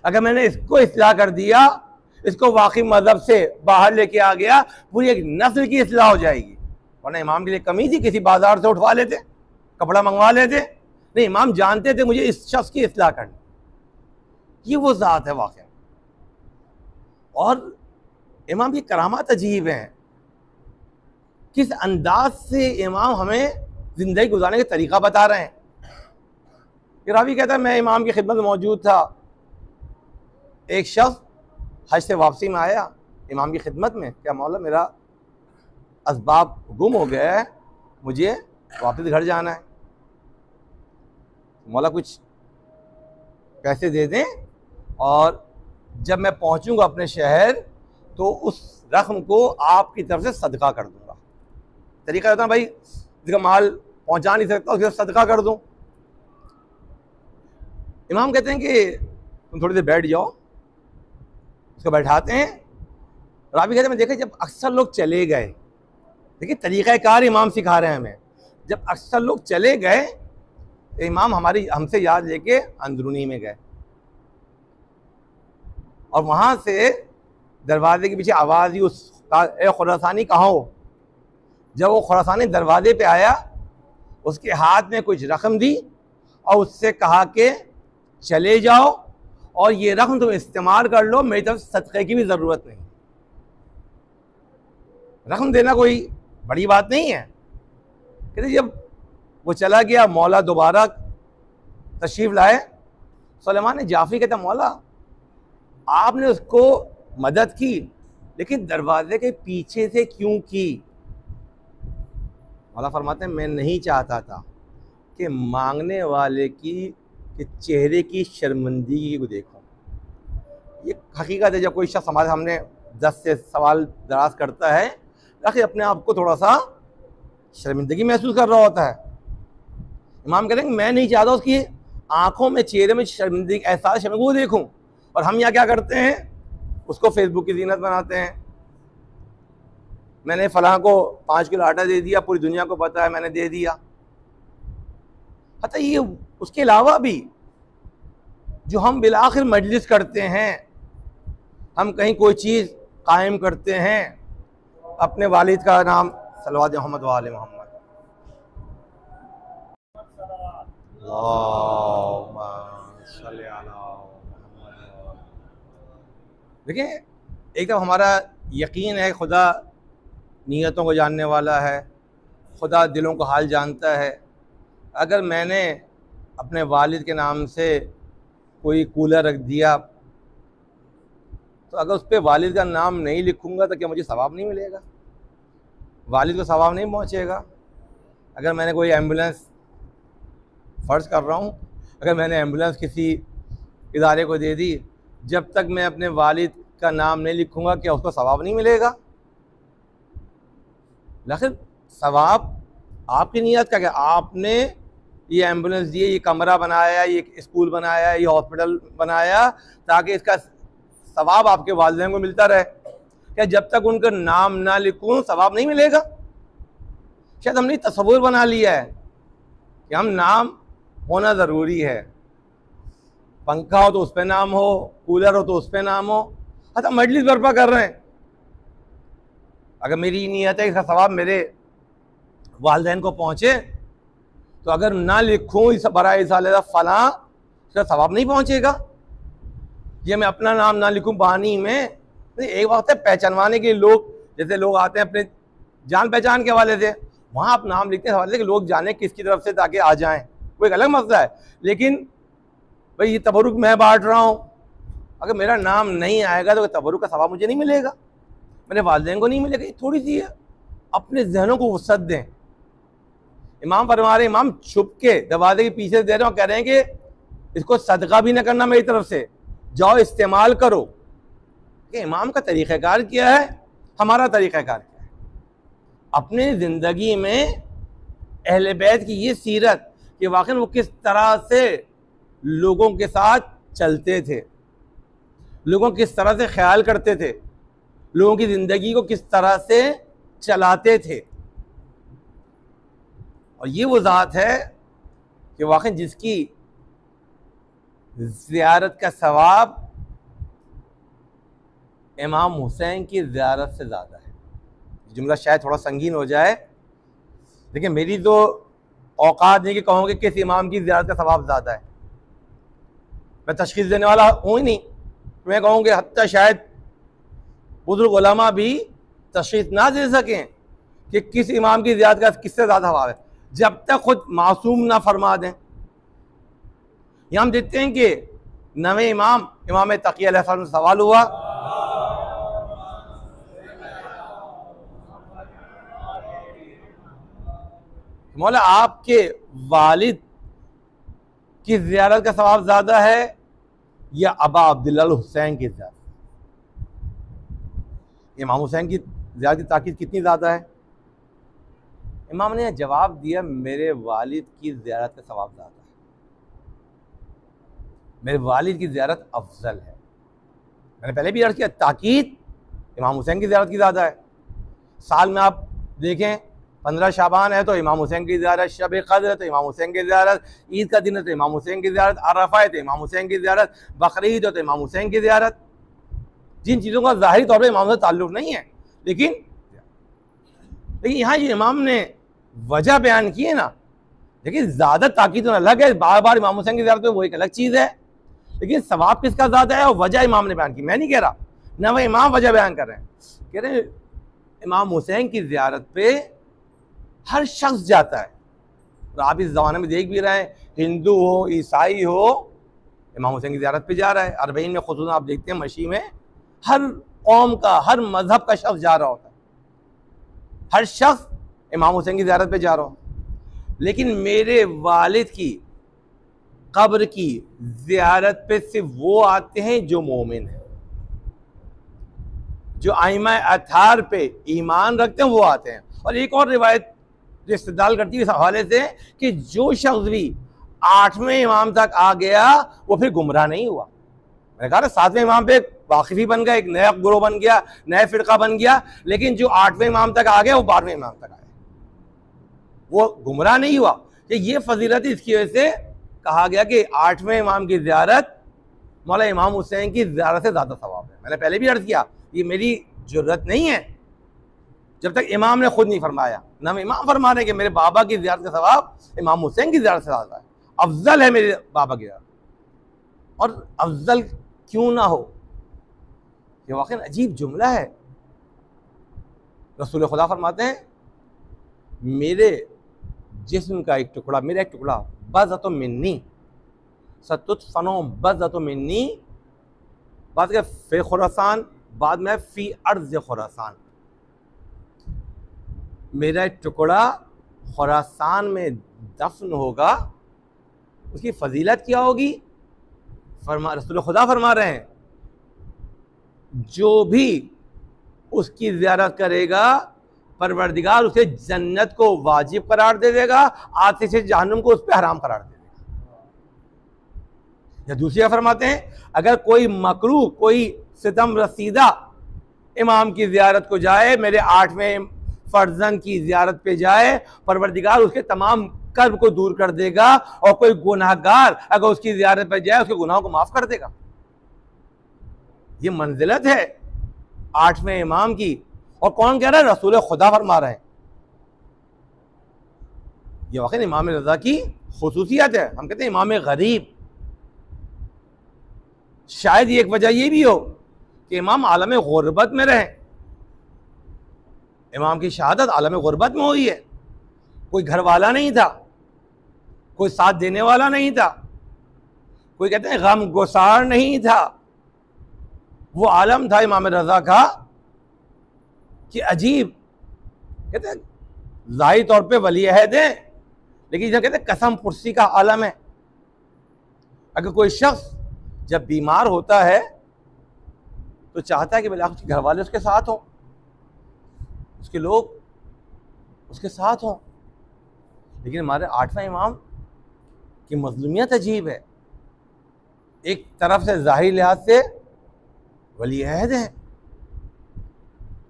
अगर मैंने इसको इस्लाह कर दिया, इसको वाकई मजहब से बाहर लेके आ गया, पूरी एक नस्ल की इस्लाह हो जाएगी। वरना इमाम के लिए कमी थी, किसी बाजार से उठवा लेते, कपड़ा मंगवा लेते। नहीं, इमाम जानते थे मुझे इस शख्स की इस्लाह करनी। ये वो ज़ात है वाकई। और इमाम की करामात अजीब हैं, किस अंदाज से इमाम हमें ज़िंदगी गुजारने का तरीक़ा बता रहे हैं। रावी कहता है मैं इमाम की खिदमत में मौजूद था, एक शख्स हज से वापसी में आया इमाम की खिदमत में, क्या मौला मेरा असबाब गुम हो गया है, मुझे वापस घर जाना है, मौला कुछ पैसे दे दें और जब मैं पहुंचूंगा अपने शहर तो उस रकम को आपकी तरफ से सदका कर दूंगा। तरीका होता है भाई जिसका माल पहुंचा नहीं सकता उसके सदका कर दूं। इमाम कहते हैं कि तुम थोड़ी देर बैठ जाओ, उसको बैठाते हैं। रावी कहते हैं मैं देखा जब अक्सर लोग चले गए, देखिए तरीक़ाकार इमाम सिखा रहे हैं हमें, जब अक्सर लोग चले गए तो इमाम हमसे याद लेके अंदरूनी में गए और वहाँ से दरवाजे के पीछे आवाज़ ही ए खुरासानी कहाँ हो। जब वो खुरासानी दरवाजे पे आया, उसके हाथ में कुछ रकम दी और उससे कहा कि चले जाओ और ये रकम तुम इस्तेमाल कर लो, मेरी तरफ सदक़े की भी ज़रूरत नहीं। रकम देना कोई बड़ी बात नहीं है। कहते जब वो चला गया, मौला दोबारा तशरीफ़ लाए। सुलेमान जाफ़री कहता मौला आपने उसको मदद की लेकिन दरवाजे के पीछे से क्यों की? मौला फरमाते हैं मैं नहीं चाहता था कि मांगने वाले की चेहरे की शर्मिंदगी को देखूं। ये हकीकत है, जब कोई शख्स हमारे सामने 10 से सवाल दराज करता है ताकि अपने आप को थोड़ा सा शर्मिंदगी महसूस कर रहा होता है। इमाम कह रहे हैं मैं नहीं चाहता उसकी आंखों में, चेहरे में शर्मिंदगी, एहसास शर्मिंदगी को देखूं। और हम यहाँ क्या करते हैं, उसको फेसबुक की ज़ीनत बनाते हैं। मैंने फलां को 5 किलो आटा दे दिया, पूरी दुनिया को पता है मैंने दे दिया। अच्छा ये उसके अलावा भी जो हम बिलाखिर मजलिस करते हैं, हम कहीं कोई चीज़ कायम करते हैं, अपने वालिद का नाम सल्लल्लाहु मोहम्मद वाले मोहम्मद, देखिए एक तो हमारा यकीन है खुदा नीयतों को जानने वाला है, खुदा दिलों को हाल जानता है। अगर मैंने अपने वालिद के नाम से कोई कूलर रख दिया तो अगर उस पर वालिद का नाम नहीं लिखूंगा तो क्या मुझे सवाब नहीं मिलेगा? वालिद को सवाब नहीं पहुंचेगा। अगर मैंने कोई एम्बुलेंस, फ़र्ज़ कर रहा हूँ, अगर मैंने एम्बुलेंस किसी इदारे को दे दी, जब तक मैं अपने वालिद का नाम नहीं लिखूंगा क्या उसको सवाब नहीं मिलेगा? लेकिन सवाब आपकी नीयत का क्या, आपने ये एम्बुलेंस दी, ये कमरा बनाया, ये स्कूल बनाया, ये हॉस्पिटल बनाया ताकि इसका सवाब आपके वालिदैन को मिलता रहे। क्या जब तक उनका नाम ना लिखूं सवाब नहीं मिलेगा? शायद हमने तसव्वुर बना लिया है कि हम नाम होना ज़रूरी है, पंखा हो तो उस पर नाम हो, कूलर हो तो उस पर नाम हो। अच्छा, मजलिस बर्पा कर रहे हैं, अगर मेरी नीयत है इसका सवाब मेरे वालिदैन को पहुँचे, तो अगर ना लिखूँ इस बराए साले फलां, इसका सवाब नहीं पहुँचेगा। ये मैं अपना नाम ना लिखूँ बानी में, एक वक्त है पहचानवाने के लोग, जैसे लोग आते हैं अपने जान पहचान के हवाले से, वहाँ आप नाम लिखते हैं हवाले से कि लोग जाने किसकी तरफ से ताकि आ जाएं, वो एक अलग मसला है। लेकिन भाई ये तबरुक मैं बांट रहा हूँ, अगर मेरा नाम नहीं आएगा तो तबरुक का सवाब मुझे नहीं मिलेगा, मेरे वालिदैन को नहीं मिलेगा। ये थोड़ी सी अपने जहनों को वसअत दें। इमाम फरमा रहे, इमाम छुप के दरवाजे के पीछे दे रहे हो, कह रहे हैं कि इसको सदका भी ना करना मेरी तरफ से, जाओ इस्तेमाल करो। कि इमाम का तरीक़ाकार क्या है, हमारा तरीक़ाकार क्या है? अपने ज़िंदगी में अहले बैत की ये सीरत कि वाकई वो किस तरह से लोगों के साथ चलते थे, लोगों किस तरह से ख्याल करते थे, लोगों की ज़िंदगी को किस तरह से चलाते थे। और ये वो ज़ात है कि वाकई जिसकी ज़ियारत का सवाब इमाम हुसैन की ज़ियारत से ज़्यादा है। जुमला शायद थोड़ा संगीन हो जाए, लेकिन मेरी तो औकात नहीं कि कहूँ कि किस इमाम की ज़ियारत का सवाब ज़्यादा है। मैं तशख़ीस देने वाला हूँ ही नहीं, मैं कहूँगी हत्ता शायद बुज़ुर्ग उलमा भी तशख़ीस ना दे सकें कि किस इमाम की ज़ियारत का किससे ज़्यादा सवाब है, जब तक खुद मासूम ना फरमा दें। यहाँ हम देखते हैं कि नवे इमाम तकी अलैहिस्सलाम से सवाल हुआ, मौला आपके वालिद की ज़ियारत का सवाब ज़्यादा है या अबा अब्दुल्ला हुसैन की ज़ियारत? इमाम हुसैन की ज़ियारत की ताकीद कितनी ज़्यादा है? इमाम ने जवाब दिया, मेरे वालिद की ज़ियारत का सवाब ज़्यादा है, मेरे वालिद की ज़ियारत अफजल है। मैंने पहले भी अर्ज़ किया, ताकीद इमाम हुसैन की ज़ियारत की ज़्यादा है। साल में आप देखें 15 शाबान है तो इमाम हुसैन की ज़ियारत, शब क़द्र है तो इमाम हुसैन की ज़ियारत, ईद का दिन है तो इमाम हुसैन की ज़ियारत, अरफ़ा है तो इमाम हुसैन की ज़ियारत, बकरीद है तो इमाम हुसैन की ज़ियारत। जिन चीज़ों का ज़ाहिरी तौर पर इमाम से ताल्लुक़ नहीं है, लेकिन यहाँ ये इमाम ने वजह बयान की है ना, लेकिन ज़्यादा ताकीद अलग है, बार बार इमाम हुसैन की ज़ियारत में वो एक अलग चीज़ है, लेकिन सवाब किसका ज़्यादा है और वजह इमाम ने बयान की। मैं नहीं कह रहा, ना वह इमाम वजह बयान कर रहे हैं, कह रहे हैं इमाम हुसैन की ज़ियारत पे हर शख्स जाता है। और आप इस ज़माने में देख भी रहे हैं, हिंदू हो ईसाई हो, इमाम हुसैन की ज़ियारत पे जा रहा है। अरबईन में खुसूसन आप देखते हैं मशी में हर कौम का, हर मज़हब का शख्स जा रहा होता है, हर शख्स इमाम हुसैन की ज़ियारत पे जा रहा हो। लेकिन मेरे वालिद की कब्र की ज़ियारत पे सिर्फ वो आते हैं जो मोमिन है, जो आइमा अथार पे ईमान रखते हैं, वो आते हैं। और एक और रिवायत जो इस्तेदलाल करती है इस हवाले से कि जो शख्स भी 8वें इमाम तक आ गया वो फिर गुमराह नहीं हुआ। मैंने कहा 7वें इमाम पे वाकिफ़ी बन गया, एक नया ग्रोह बन गया, नया फ़िरका बन गया, लेकिन जो 8वें इमाम तक आ गया वो 12वें इमाम तक आया, वो गुमराह नहीं हुआ। ये फजीलत इसकी वजह से कहा गया कि 8वें इमाम की ज़ियारत मौला इमाम हुसैन की ज़ियारत से ज़्यादा सवाब है। मैंने पहले भी अर्ज़ किया, ये मेरी जुर्रत नहीं है, जब तक इमाम ने खुद नहीं फरमाया। ना इमाम फरमा रहे कि मेरे बाबा की ज़ियारत का सवाब इमाम हुसैन की ज़ियारत से ज़्यादा है, अफजल है मेरे बाबा की ज़ियारत। और अफजल क्यों ना हो, ये वाकई अजीब जुमला है। रसूल खुदा फरमाते हैं, मेरे जिस्म का एक टुकड़ा, मेरा एक टुकड़ा बज़अतुम मिन्नी सतुदफनु बज़अतुम मिन्नी, बाद के फ़ी खुरासान, बाद में फ़ी अर्ज़ खुरासान, मेरा एक टुकड़ा खुरासान में दफन होगा। उसकी फजीलत क्या होगी? रसूल खुदा फरमा रहे हैं, जो भी उसकी ज़ियारत करेगा परवरदिगार उसे जन्नत को वाजिब करार दे देगा, आतिश जहन्नुम को उस पर हराम करार दे देगा। या दूसरी फरमाते हैं, अगर कोई मकरूह, कोई सितम रसीदा इमाम की ज़ियारत को जाए, मेरे 8वें फर्जन की ज़ियारत पे जाए, परवरदिगार उसके तमाम कर्ब को दूर कर देगा, और कोई गुनाहगार अगर उसकी ज़ियारत पे जाए उसके गुनाहों को माफ़ कर देगा। ये मंजिलत है 8वें इमाम की। और कौन कह रहा है? रसूल खुदा फरमा रहे हैं। ये वाकई इमाम रज़ा की खुसूसियत है। हम कहते हैं इमाम गरीब। शायद एक वजह ये भी हो कि इमाम आलम गुरबत में रहे। इमाम की शहादत आलम गुरबत में हुई है। कोई घर वाला नहीं था, कोई साथ देने वाला नहीं था, कोई कहते हैं गम गुसार नहीं था। वो आलम था इमाम रज़ा का कि अजीब, कहते हैं ज़ाहिर तौर पे वली अहद है, लेकिन जब कहते हैं कसम पुरसी का आलम है। अगर कोई शख्स जब बीमार होता है तो चाहता है कि भला उसके घर वाले उसके साथ हों, उसके लोग उसके साथ हों। लेकिन हमारे 8वें इमाम की मज़लूमियत अजीब है। एक तरफ से ज़ाहिर लिहाज से वली अहद है,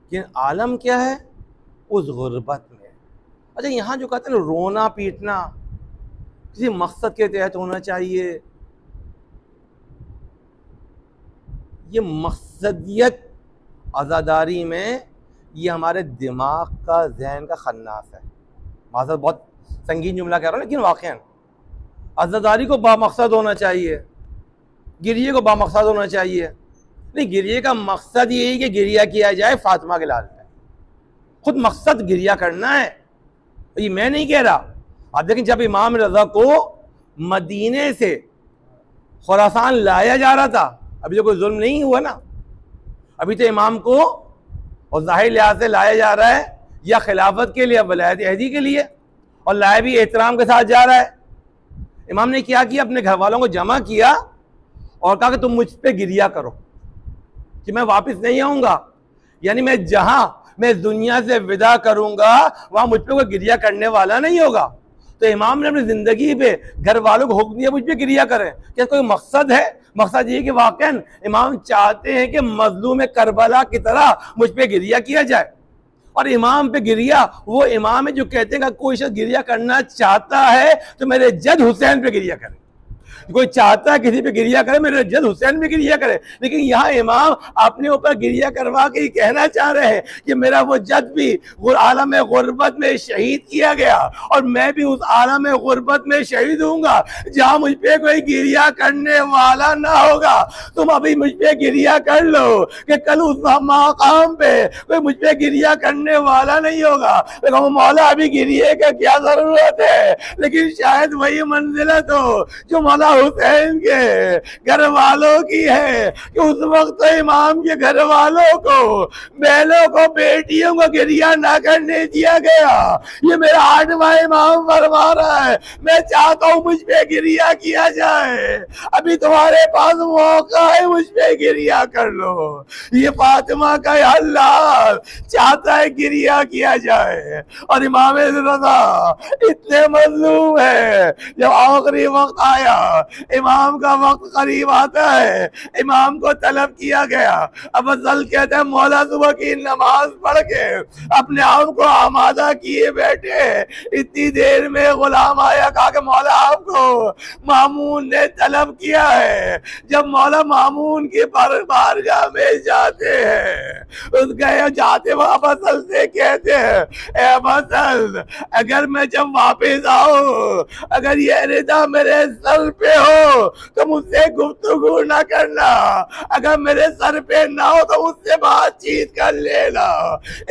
लेकिन आलम क्या है? उस गुर्बत में। अच्छा, यहाँ जो कहते हैं रोना पीटना किसी मकसद के तहत होना चाहिए, ये मकसदियत आज़ादारी में ये हमारे दिमाग का, जहन का खन्नास है। माज़रत बहुत संगीन जुमला कह रहा हूँ, लेकिन वाक़ईन आज़ादारी को बामकसद होना चाहिए, गिरिए को बामकसद होना चाहिए। नहीं, गिरिए का मकसद यही कि गिरिया किया जाए फातिमा के लाल पे। खुद मकसद गिरिया करना है, ये मैं नहीं कह रहा। आप देखें, जब इमाम रज़ा को मदीने से खुरासान लाया जा रहा था, अभी तो कोई जुल्म नहीं हुआ ना, अभी तो इमाम को और ज़ाहिर लिहाज से लाया जा रहा है या खिलाफत के लिए, वलायत अहदी के लिए, और लाया भी एहतराम के साथ जा रहा है। इमाम ने क्या किया? अपने घर वालों को जमा किया और कहा कि तुम मुझ पे गिरिया करो कि मैं वापस नहीं आऊँगा, यानी मैं जहाँ मैं इस दुनिया से विदा करूँगा वहाँ मुझ पे कोई गिरिया करने वाला नहीं होगा। तो इमाम ने अपनी ज़िंदगी पे घर वालों को हुक्म दिया मुझ पे गिरिया करें। क्या कोई मकसद है? मकसद ये कि वाक़ईन इमाम चाहते हैं कि मज़लूम करबला की तरह मुझ पे गिरिया किया जाए। और इमाम पे गिरिया, वो इमाम है जो कहते हैं कि कोई शख्स गिरिया करना चाहता है तो मेरे जद हुसैन पे गिरिया करे। कोई चाहता है किसी पे गिरिया करे, मेरे जद हुसैन पे गिरिया करे। लेकिन यहाँ इमाम अपने ऊपर गिरिया करवा के कहना चाह रहे हैं कि मेरा वो जद भी आलम गुरबत में शहीद किया गया, और मैं भी उस आलम गुरबत में शहीद हूँगा जहाँ मुझ पे कोई गिरिया करने वाला ना होगा। तुम अभी मुझ पे गिरिया कर लो कि कल उस मकाम पे कोई मुझ पे गिरिया करने वाला नहीं होगा। लेकिन मौला अभी गिरिए का क्या जरूरत है? लेकिन शायद वही मंजिलत हो जो मौला हुसैन के घर वालों की है कि उस वक्त तो इमाम के घर वालों को, बहनों को, बेटियों को गिरिया ना करने दिया गया। ये मेरा 8वां इमाम फरमा रहा है, मैं चाहता हूं मुझ पे गिरिया किया जाए। अभी तुम्हारे पास मौका है, मुझ पे गिरिया कर लो। ये फातिमा का अल्लाह चाहता है गिरिया किया जाए। और इमाम रज़ा इतने मज़लूम है, जब आखिरी वक्त आया, इमाम का वक्त करीब आता है, इमाम को तलब किया गया। अब असल कहते हैं मौला सुबह की नमाज पढ़ के अपने आप को आमादा किए बैठे, इतनी देर में गुलाम आया, कहा कि मौला आपको मामून ने तलब किया है। जब मौला मामून की बारगाह में जाते हैं, उसके जाते वह असल से कहते हैं, ए असल, अगर मैं जब वापस आऊं, अगर ये रिदा मेरे सर पे हो तो मुझसे गुफ्तगू ना करना, अगर मेरे सर पे ना हो तो मुझसे बातचीत कर लेना।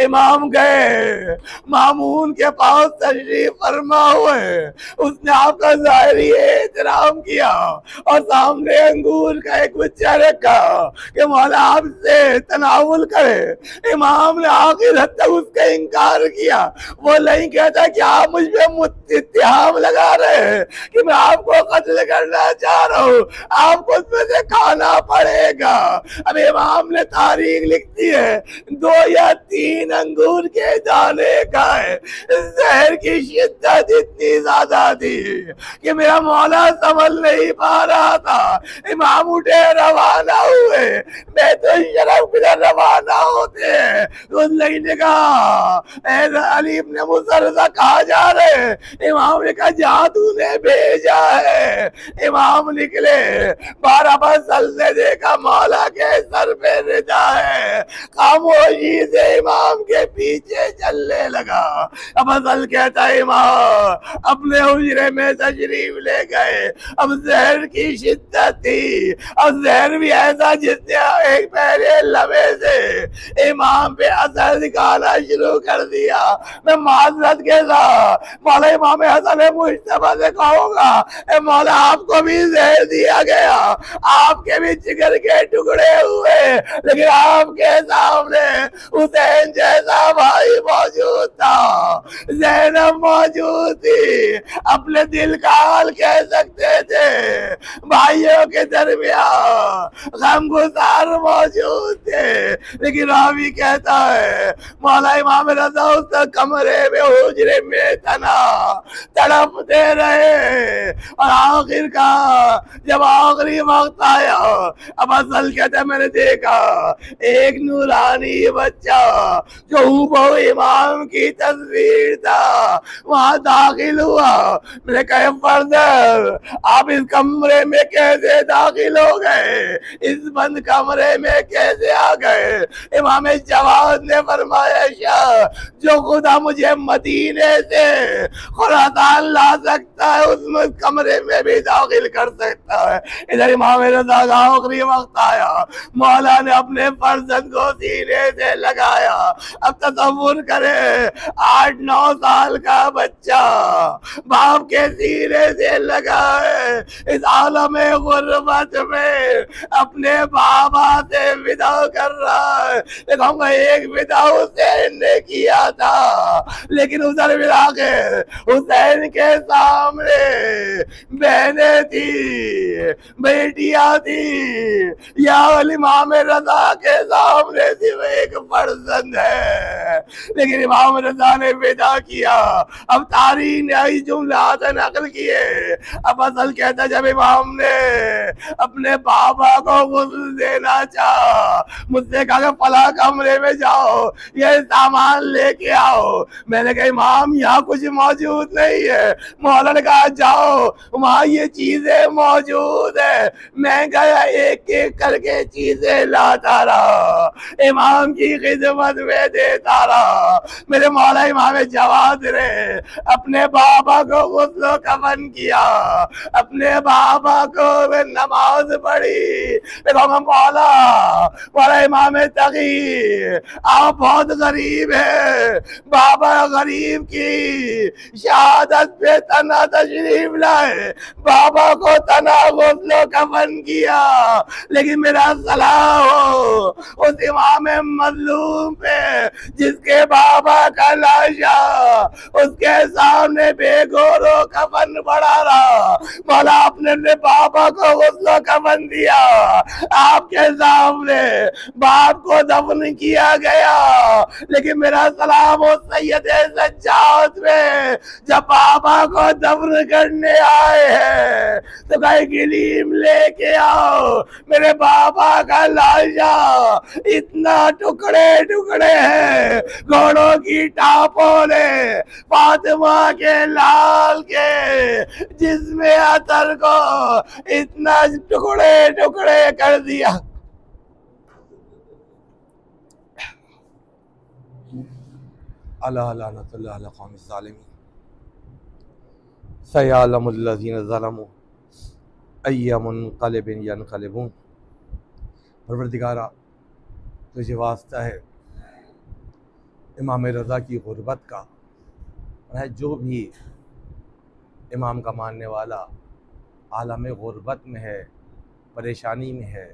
इमाम गए, मामून के पास तशरीफ फरमा हुए, उसने आपका ज़ाहिरी एहतराम किया और सामने अंगूर का एक गुच्छा रखा कि मौला आपसे तनावुल करे। इमाम ने आखिर हद तक उसका इनकार किया। वो नहीं कहता कि आप मुझ पे इत्तिहाम लगा रहे हैं कि मैं आपको कत्ल करना चाह रहा हूँ, आपको उसमें से खाना पड़ेगा। अब इमाम ने तारीख लिख दी है, 2 या 3 अंगूर के दाने खाए। जहर की शिद्दत इतनी ज्यादा थी कि मेरा मौला समझ नहीं पा रहा था। इमाम उठे, रवाना हुए। मैं तो शर्म किधर रवाना होते हैं। उस लड़की ने कहा, अली इब्न मुसर्रदा कहाँ जा रहे? इमाम ने कहा, जहाँ तूने भेजा है। इमाम निकले, 12 फसल ने देखा मौला के सर पे रिदा है। खामोशी से इमाम के पीछे चलने लगा। अब असल कहता है, इमाम अपने हुजरे में तशरीफ ले गए। अब जहर की शिद्दत थी, अब जहर भी ऐसा जिसने एक पहले लबे से इमाम पे असर दिखाना शुरू कर दिया। मैं माजरत के साथ मौला इमाम हसन मुश्तबा से कहूँगा, मौला आपको भी जहर दिया गया, आपके भी जिगर के टुकड़े हुए, लेकिन आपके सामने हुसैन जैसा भाई मौजूद था, ज़ैनब मौजूद थी। अपने दिल का हाल कह सकते थे। भाइयों के दरमियान गमगुसार मौजूद थे, लेकिन रावी कहता है मौला इमाम रज़ा उस कमरे में हुजरे में तना तड़पते रहे। और आखिर का जब आखिरी वक्त आया, अब असल कहता है मैंने देखा एक नूरानी बच्चा जो हूबहू इमाम की तस्वीर था वहां दाखिल हुआ। मैंने कहा फर्जर आप इस कमरे में कैसे दाखिल हो गए, इस बंद कमरे में कैसे आ गए? इमाम जवाद ने फरमाया, शाह जो खुदा मुझे मदीने से खुरासान ला सकता है उस कमरे में भी दाखिल कर सकता है। इधर इमाम रज़ा का आखिरी वक्त आया, मौला ने अपने फर्जंद को सीने से लगाया। अब तसव्वुर करे 8-9 साल का बच्चा बाप के सीने से लगा है, इस आलम गुर्बत में अपने बाबा से विदा कर रहा है। देखो एक विदा हुसैन ने किया था, लेकिन उधर मिला के हुसैन के सामने बहनें थी, बेटियां थी, या इमाम रज़ा के सामने सिर्फ एक फर्जंद है, लेकिन इमाम रज़ा ने विदा किया। अब तारीख ने जुमला नकल किए। अब असल कहता जब इमाम ने अपने बाबा को गुस्ल देना चाहा, मुझसे कहा फला कमरे में जाओ, ये सामान लेके आओ। मैंने कहा इमाम यहाँ कुछ मौजूद नहीं है। मौला ने कहा जाओ वहाँ ये चीजें मौजूद है। मैं गया एक एक करके चीजें लाता रहा, इमाम की खिदमत में देता रहा। मेरे मौला इमाम जवाद ने अपने बाबा को गुस्ल कफन किया, अपने बाबा को नमाज पढ़ी। मौला मौला इमाम तकी आप बहुत गरीब है, बाबा गरीब की शहादत पे तना तशरीफ लाए, बाबा को तना गुस्ल कफन किया, लेकिन मेरा सलाह हो उस इमाम मजलूम पे जिसके बाबा का लाशा उसके सामने बेगोरो कफन पड़ा रहा। मौला आपने अपने बाबा को गुस्ल कफन दिया, आपके सामने बाप को दफन किया गया, लेकिन मेरा सलाम हो सैयद सज्जाद में जब बाबा को दफन करने आए हैं तो कहीं गिलीम लेके आओ। मेरे बाबा का लाशा इतना टुकड़े टुकड़े है, घोड़ों की टापों ने फातिमा के लाल के जिसमें अतर को इतना टुकड़े टुकड़े कर दिया। अल्लाह लानतुल्लाह अला कौम ज़ालिमीन सयअलमुल लज़ीना ज़लमू अय्या मुनक़लिबिन यनक़लिबून। परवरदिगारा तुझे वास्ता है इमाम रज़ा की गुर्बत का, और है जो भी इमाम का मानने वाला आलम गुर्बत में है, परेशानी में है,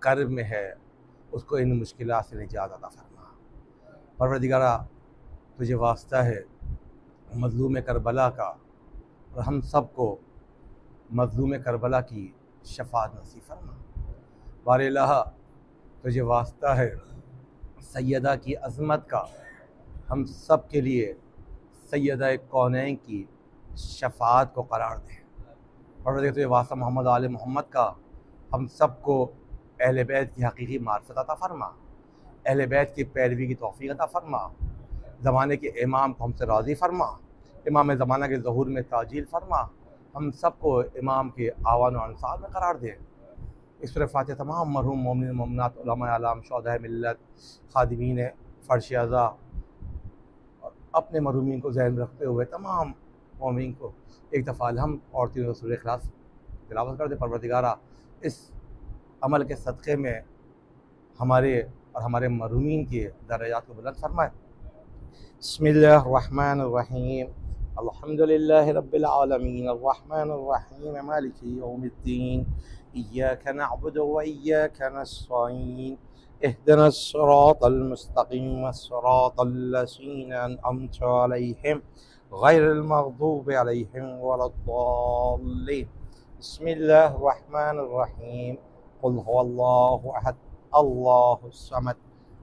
कर्ब में है, उसको इन मुश्किलात से निजात अता फरमा। परवरदिगारा तुझे वास्ता है मज़लूम करबला का, और हम सब को मज़लूम करबला की शफाअत नसीब फरमा। बारे इलाहा तुझे वास्ता है सैयदा की अज़मत का, हम सब के लिए सैयदा कौनैन की शफाअत को करार दे। परवरदिगार तुझे वास्ता मोहम्मद आले मोहम्मद का, हम सब को अहले बैत की हकीकी मार्फत अता फरमा, अहले बैत की पैरवी की तौफ़ीक़ अता फरमा। ज़माने के इमाम को हमसे राज़ी फरमा, इमाम ज़माना के ज़हूर में ताजील फरमा। हम सब को इमाम के आवान और अंसार में करार दे। इस पर फ़ातिहा तमाम मरहूम मोमिन मोमिनात उलमा आलम शुहदाए मिल्लत खादिमीन फ़र्श अज़ा और अपने मरहूमीन को ज़हन में रखते हुए तमाम मोमिन को एक दफ़ा हम और तीनों सूरह इखलास तिलावत कर दे। परवरदिगारा इस अमल के सदक़े में हमारे और हमारे मरहूमीन के दर्जात को बुलंद फरमाए। बिस्मिल्लाहिर्रहमानिर्रहीम, अल्हम्दुलिल्लाहि रब्बिल आलमीन, अर्रहमानिर्रहीम, मालिकि यौमिद्दीन, इय्याका नअबुदु व इय्याका नस्तईन, इहदिनस सिरातल मुस्तक़ीम, सिरातल लज़ीना अनअमता अलैहिम, गैरिल मग़दूबि अलैहिम वलद्दाल्लीन। बिस्मिल्लाहिर्रहमानिर्रहीम, क़ुल हुवल्लाहु अहद, अल्लाहुस समद,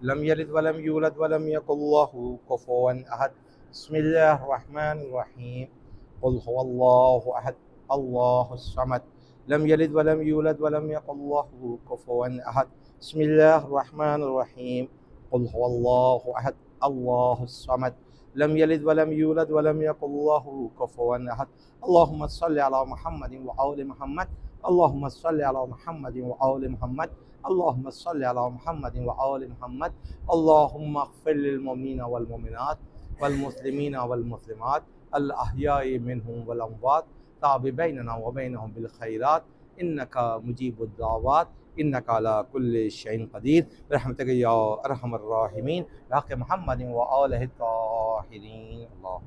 लम यलिद वलम यूलद वलम यकुल लहू कुफुवन अहद। बिस्मिल्लाहिर्रहमानिर्रहीम, क़ुल हुवल्लाहु अहद, अल्लाहुस समद, लम यलिद वलम यूलद वलम यकुल लहू कुफुवन अहद। बिस्मिल्लाहिर्रहमानिर्रहीम, क़ुल हुवल्लाहु अहद, अल्लाहुस समद, लम यलिद वलम यूलद वलम यकुल लहू कुफुवन अहद। अल्लाहुम्मा सल्लि अला मुहम्मदिन व आलि मुहम्मद, अल्लाहुम्मा सल्लि अला मुहम्मदिन व आलि मुहम्मद, अल्लाहुम्मा सल्लि अला मुहम्मदिन व आलि मुहम्मद। अल्लाहुम्मा अग़फ़िर लिल मुमिनीना वल मुमिनात वल मुस्लिमीना वल मुस्लिमात अल अहयाई मिनहुम वल अमवात, ताबि बैनना व बैनहुम बिल खैरात, इन्नका मुजीबुद दावात, इन्नका अला कुल्लि शैइन क़दीर, बिरहमतिका या अरहमर राहिमीन, बिहक़्क़ि मुहम्मदिन व आलिहि त्ताहिरीन। अल्लाह।